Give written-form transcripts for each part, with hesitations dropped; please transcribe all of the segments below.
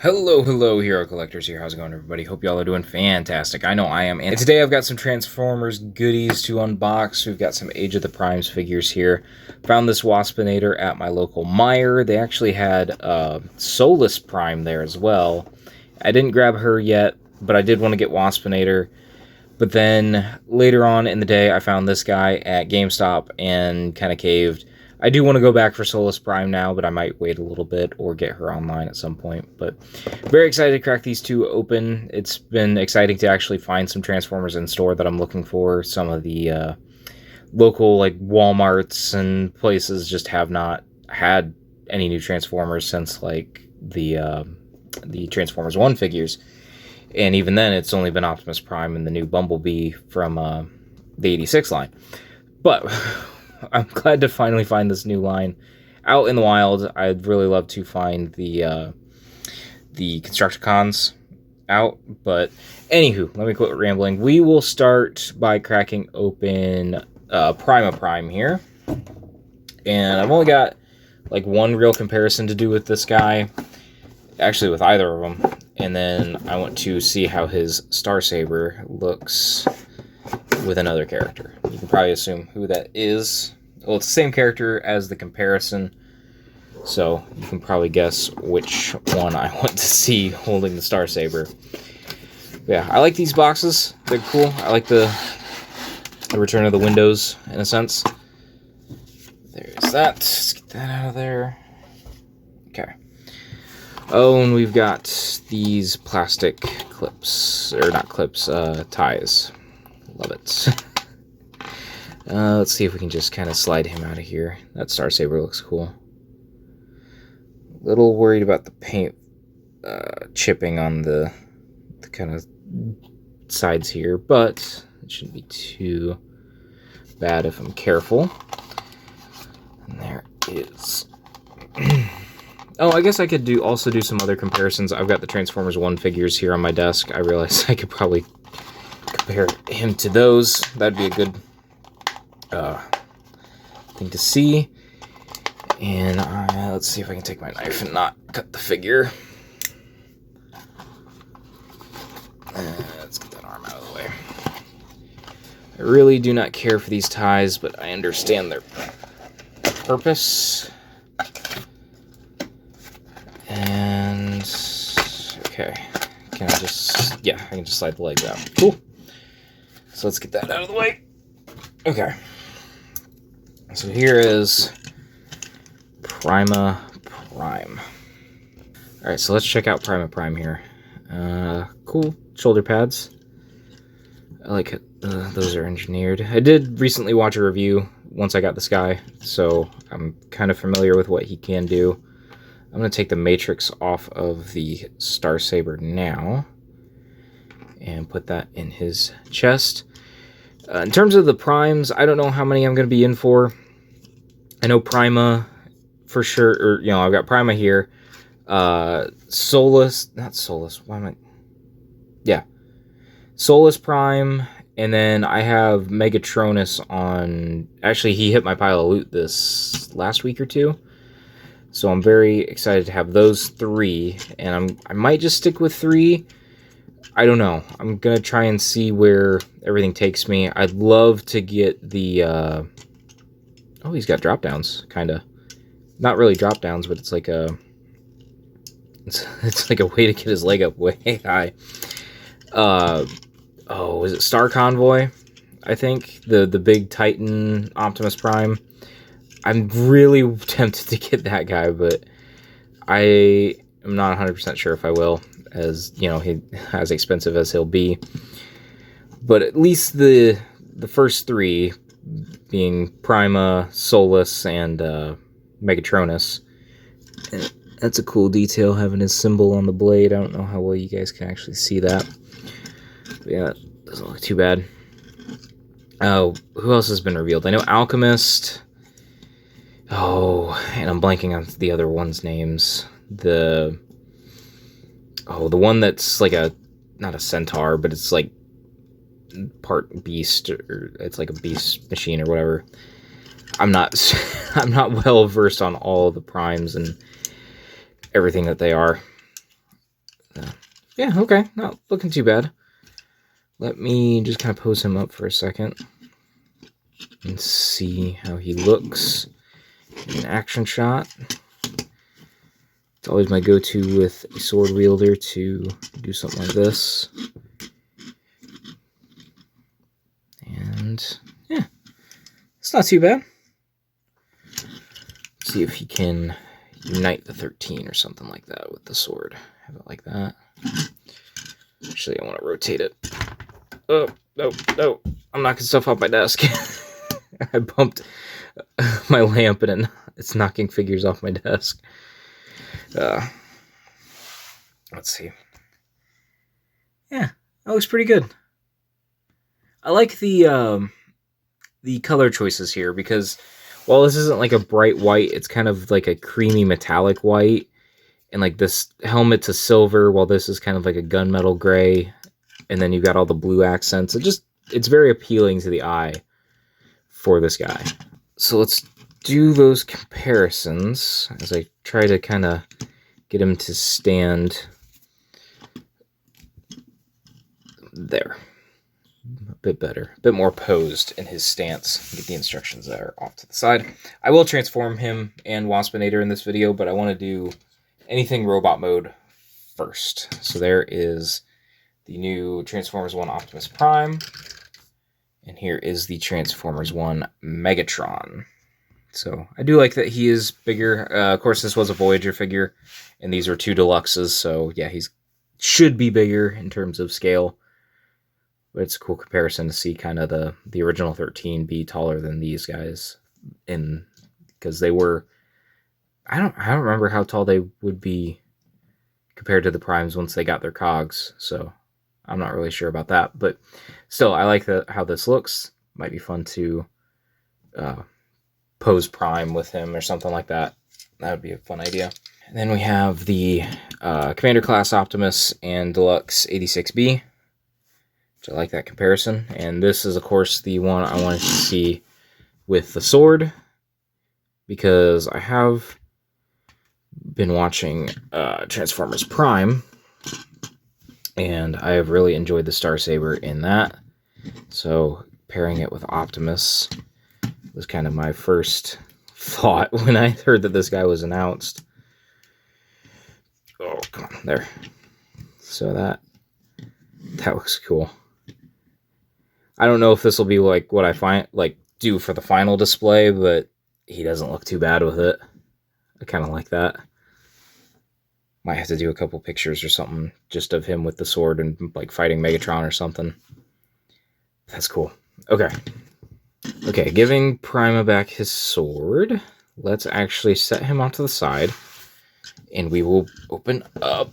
Hello, Hero Collectors here. How's it going, everybody? Hope y'all are doing fantastic. I know I am. And today I've got some Transformers goodies to unbox. We've got some Age of the Primes figures here. Found this Waspinator at my local Meijer. They actually had Solus Prime there as well. I didn't grab her yet, but I did want to get Waspinator. But then later on in the day, I found this guy at GameStop and kind of caved. I do want to go back for Solus Prime now, but I might wait a little bit or get her online at some point. But very excited to crack these two open. It's been exciting to actually find some Transformers in store that I'm looking for. Some of the local like Walmarts and places just have not had any new Transformers since like the Transformers 1 figures. And even then, it's only been Optimus Prime and the new Bumblebee from the 86 line. But I'm glad to finally find this new line out in the wild. I'd really love to find the Constructicons out. But anywho, let me quit rambling. We will start by cracking open Prima Prime here. And I've only got like one real comparison to do with this guy. Actually, with either of them. And then I want to see how his Star Saber looks with another character. You can probably assume who that is. Well, it's the same character as the comparison, so you can probably guess which one I want to see holding the Star Saber. Yeah, I like these boxes. They're cool. I like the return of the windows, in a sense. There's that. Let's get that out of there. Okay. Oh, and we've got these plastic clips, or not clips, ties. Love it. Let's see if we can just kind of slide him out of here. That Star Saber looks cool. A little worried about the paint chipping on the kind of sides here, but it shouldn't be too bad if I'm careful. And there is... Oh, I guess I could also do some other comparisons. I've got the Transformers 1 figures here on my desk. I realized I could probably compare him to those. That'd be a good thing to see. And let's see if I can take my knife and not cut the figure. Let's get that arm out of the way. I really do not care for these ties, but I understand their purpose. And okay, can I just, yeah, I can just slide the legs out. Cool. So let's get that out of the way. Okay. So here is Prima Prime. Alright, so let's check out Prima Prime here. Cool shoulder pads. I like it. Those are engineered. I did recently watch a review once I got this guy, so I'm kind of familiar with what he can do. I'm going to take the matrix off of the Star Saber now and put that in his chest. In terms of the primes, I don't know how many I'm going to be in for. I know Prima for sure, or, you know, I've got Prima here. Solus, not Solus, why am I? Yeah. Solus Prime, and then I have Megatronus on, actually he hit my pile of loot this last week or two. So I'm very excited to have those three, and I might just stick with three. I don't know. I'm going to try and see where everything takes me. I'd love to get the... Oh, he's got drop downs, kind of. Not really drop downs, but it's like a... It's like a way to get his leg up way high. Oh, is it Star Convoy? I think. The big Titan Optimus Prime. I'm really tempted to get that guy, but I am not 100% sure if I will, as, you know, he as expensive as he'll be. But at least the first three, being Prima, Solus, and Megatronus. And that's a cool detail, having his symbol on the blade. I don't know how well you guys can actually see that. But yeah, that doesn't look too bad. Oh, who else has been revealed? I know Alchemist. Oh, and I'm blanking on the other one's names. The one that's like not a centaur, but it's like part beast, or it's like a beast machine or whatever. I'm not well versed on all the primes and everything that they are. Yeah, okay, not looking too bad. Let me just kind of pose him up for a second and see how he looks in an action shot. It's always my go-to with a sword wielder to do something like this. And yeah, it's not too bad. Let's see if he can unite the 13 or something like that with the sword. Have it like that. Actually, I want to rotate it. Oh, no, no. I'm knocking stuff off my desk. I bumped my lamp and it's knocking figures off my desk. Let's see. Yeah, that looks pretty good. I like the color choices here because while this isn't like a bright white, it's kind of like a creamy metallic white. And like this helmet's a silver, while this is kind of like a gunmetal gray. And then you've got all the blue accents. It's very appealing to the eye for this guy. So let's do those comparisons as I try to kind of get him to stand there. A bit better, a bit more posed in his stance. Get the instructions there off to the side. I will transform him and Waspinator in this video, but I want to do anything robot mode first. So there is the new Transformers 1 Optimus Prime, and here is the Transformers 1 Megatron. So I do like that he is bigger. Of course, this was a Voyager figure, and these are 2 deluxes, so yeah, he should be bigger in terms of scale. But it's a cool comparison to see kind of the original 13 be taller than these guys, because they were. I don't remember how tall they would be compared to the primes once they got their cogs. So I'm not really sure about that, but still, I like how this looks. Might be fun to pose Prime with him or something like that. That would be a fun idea. And then we have the Commander Class Optimus and Deluxe 86B. I like that comparison. And this is, of course, the one I wanted to see with the sword, because I have been watching Transformers Prime, and I have really enjoyed the Starsaber in that. So pairing it with Optimus was kind of my first thought when I heard that this guy was announced. Oh, come on, there. So that looks cool. I don't know if this will be like what I do for the final display, but he doesn't look too bad with it. I kind of like that. Might have to do a couple pictures or something just of him with the sword and like fighting Megatron or something. That's cool. Okay. Okay, giving Prima back his sword. Let's actually set him off to the side, and we will open up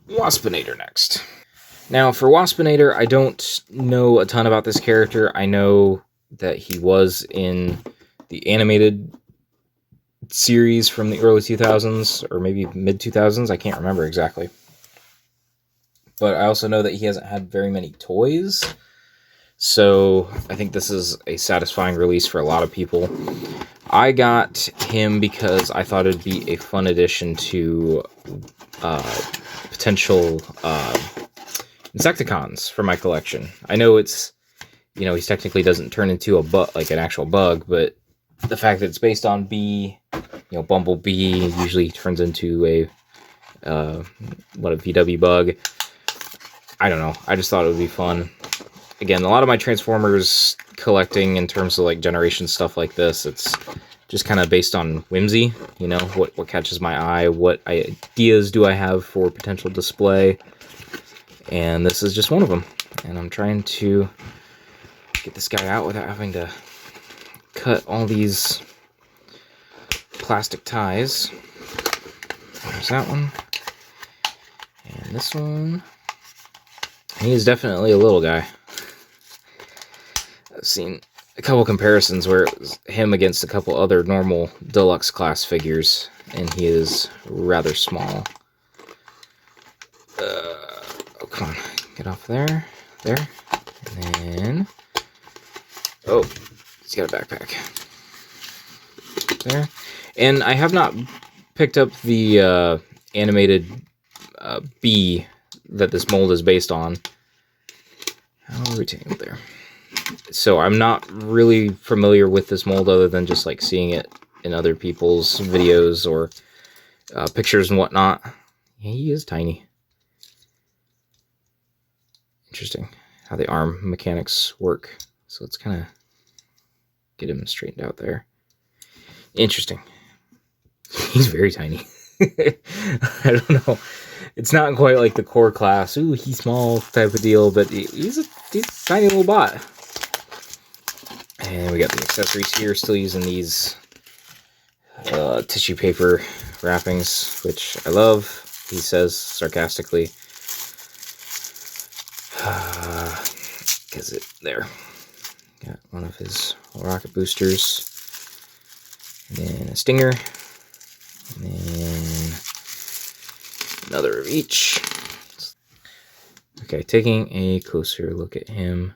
Waspinator next. Now, for Waspinator, I don't know a ton about this character. I know that he was in the animated series from the early 2000s, or maybe mid-2000s. I can't remember exactly. But I also know that he hasn't had very many toys. So I think this is a satisfying release for a lot of people. I got him because I thought it'd be a fun addition to potential Insecticons for my collection. I know it's, he technically doesn't turn into a like an actual bug, but the fact that it's based on Bee, Bumblebee usually turns into a VW bug. I don't know. I just thought it would be fun. Again, a lot of my Transformers collecting in terms of like generation stuff like this, it's just kind of based on whimsy. What catches my eye, what ideas do I have for potential display. And this is just one of them. And I'm trying to get this guy out without having to cut all these plastic ties. There's that one. And this one. He is definitely a little guy. I've seen a couple comparisons where it was him against a couple other normal deluxe class figures, and he is rather small. Oh, come on. Get off there. There. And then... Oh, he's got a backpack. There. And I have not picked up the animated B that this mold is based on. How are we taking it there? So I'm not really familiar with this mold other than just like seeing it in other people's videos or pictures and whatnot. Yeah, he is tiny. Interesting how the arm mechanics work. So let's kind of get him straightened out there. Interesting. He's very tiny. I don't know. It's not quite like the core class. Ooh, he's small type of deal, but he's a tiny little bot. And we got the accessories here. Still using these tissue paper wrappings, which I love. He says sarcastically. Because there. Got one of his rocket boosters. And then a stinger. And then another of each. Okay, taking a closer look at him.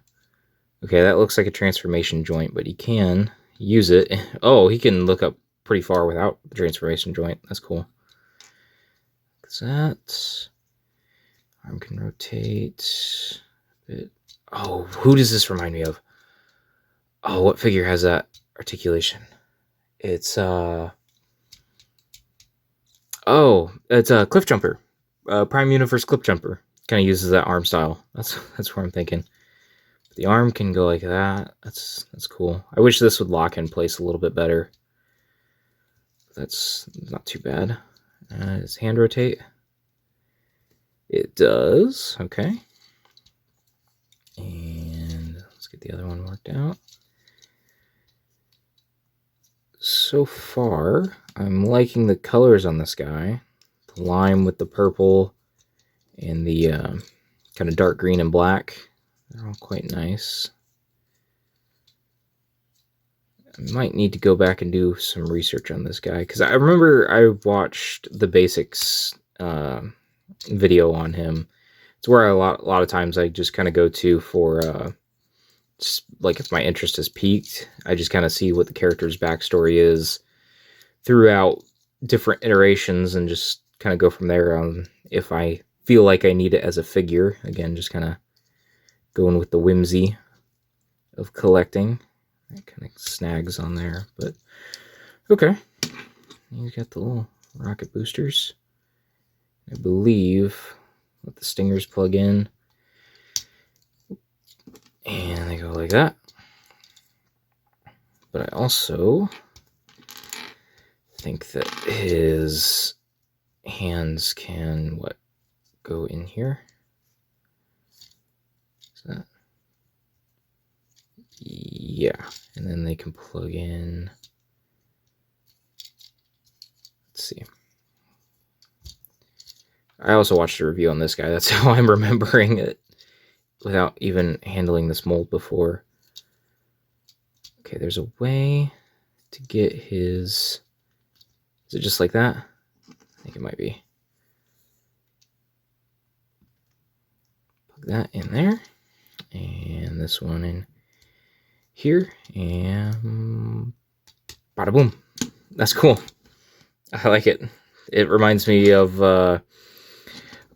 Okay, that looks like a transformation joint, but he can use it. Oh, he can look up pretty far without the transformation joint. That's cool. What's that? Arm can rotate a bit. Oh, who does this remind me of? Oh, what figure has that articulation? It's oh, it's a Cliff Jumper. Prime Universe Cliff Jumper. Kind of uses that arm style. That's what I'm thinking. The arm can go like that. That's cool. I wish this would lock in place a little bit better. That's not too bad. Does hand rotate? It does. Okay. And let's get the other one worked out. So far, I'm liking the colors on this guy. The lime with the purple and the kind of dark green and black. They're all quite nice. I might need to go back and do some research on this guy, because I remember I watched the basics video on him. It's where a lot of times I just kind of go to for just like if my interest is piqued, I just kind of see what the character's backstory is throughout different iterations and just kind of go from there. If I feel like I need it as a figure, again, just kind of going with the whimsy of collecting. That kind of snags on there, but okay. You got the little rocket boosters. I believe let the stingers plug in. And they go like that. But I also think that his hands can, go in here? Is that? Yeah. And then they can plug in. Let's see. I also watched a review on this guy. That's how I'm remembering it, without even handling this mold before. Okay, there's a way to get his... Is it just like that? I think it might be. Plug that in there. And this one in here. And... bada boom. That's cool. I like it. It reminds me of...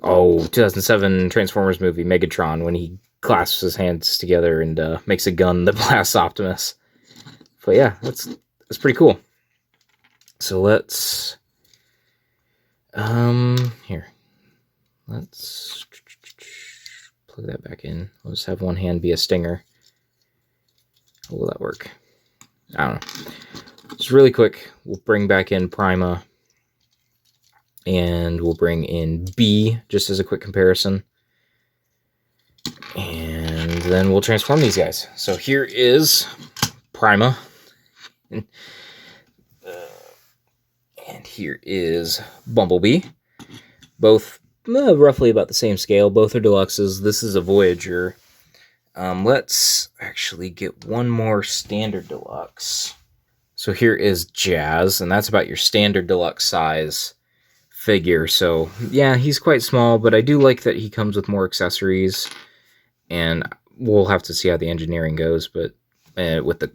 2007 Transformers movie, Megatron, when he clasps his hands together and makes a gun that blasts Optimus. But yeah, that's pretty cool. So let's... here. Let's plug that back in. We'll just have one hand be a stinger. How will that work? I don't know. Just really quick, we'll bring back in Prima. And we'll bring in B, just as a quick comparison. And then we'll transform these guys. So here is Prima. And here is Bumblebee. Both roughly about the same scale. Both are deluxes. This is a Voyager. Let's actually get one more standard deluxe. So here is Jazz, and that's about your standard deluxe size figure. So yeah, he's quite small, but I do like that he comes with more accessories, and we'll have to see how the engineering goes, but with the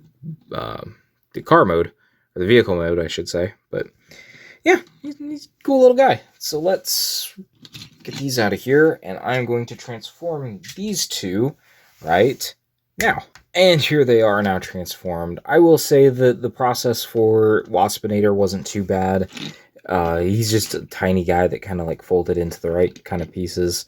car mode, or the vehicle mode I should say. But yeah, he's a cool little guy. So let's get these out of here, and I'm going to transform these two right now. And here they are now transformed. I will say that the process for Waspinator wasn't too bad. He's just a tiny guy that kind of like folded into the right kind of pieces.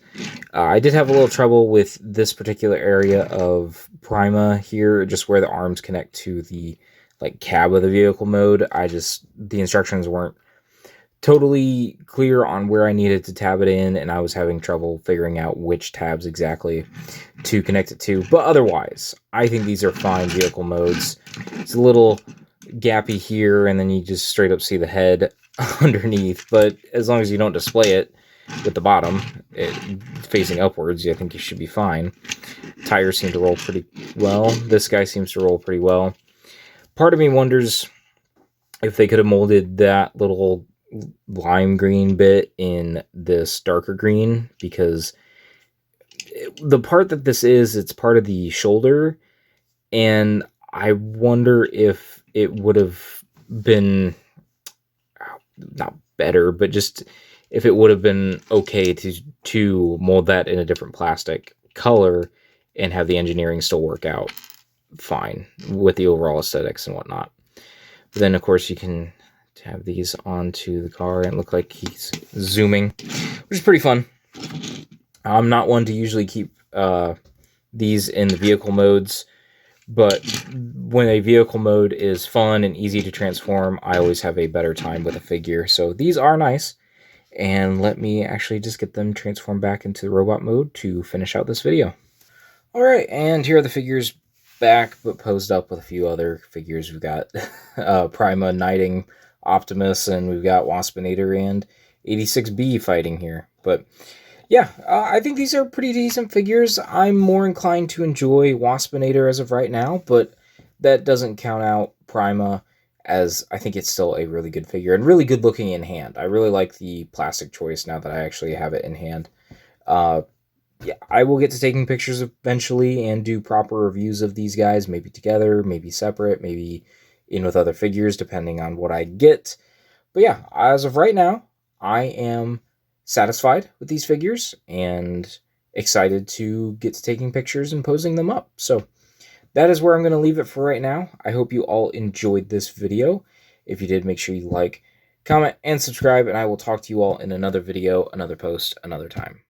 I did have a little trouble with this particular area of Prima here, just where the arms connect to the like cab of the vehicle mode. The instructions weren't totally clear on where I needed to tab it in, and I was having trouble figuring out which tabs exactly to connect it to. But otherwise, I think these are fine vehicle modes. It's a little gappy here, and then you just straight up see the head underneath. But as long as you don't display it with the bottom facing upwards, I think you should be fine. Tires seem to roll pretty well. This guy seems to roll pretty well. Part of me wonders if they could have molded that little lime green bit in this darker green, because the part that this is, it's part of the shoulder, and I wonder if it would have been not better, but just if it would have been okay to mold that in a different plastic color and have the engineering still work out fine with the overall aesthetics and whatnot. But then of course you can have these onto the car and look like he's zooming, which is pretty fun. I'm not one to usually keep these in the vehicle modes, but when a vehicle mode is fun and easy to transform, I always have a better time with a figure. So these are nice, and let me actually just get them transformed back into the robot mode to finish out this video. Alright, and here are the figures back, but posed up with a few other figures. We've got Prima knighting Optimus, and we've got Waspinator and 86B fighting here. But yeah, I think these are pretty decent figures. I'm more inclined to enjoy Waspinator as of right now, but that doesn't count out Prima, as I think it's still a really good figure and really good looking in hand. I really like the plastic choice now that I actually have it in hand. Yeah, I will get to taking pictures eventually and do proper reviews of these guys, maybe together, maybe separate, maybe in with other figures, depending on what I get. But yeah, as of right now, I am satisfied with these figures and excited to get to taking pictures and posing them up. So that is where I'm going to leave it for right now. I hope you all enjoyed this video. If you did, make sure you like, comment, and subscribe, and I will talk to you all in another video, another post, another time.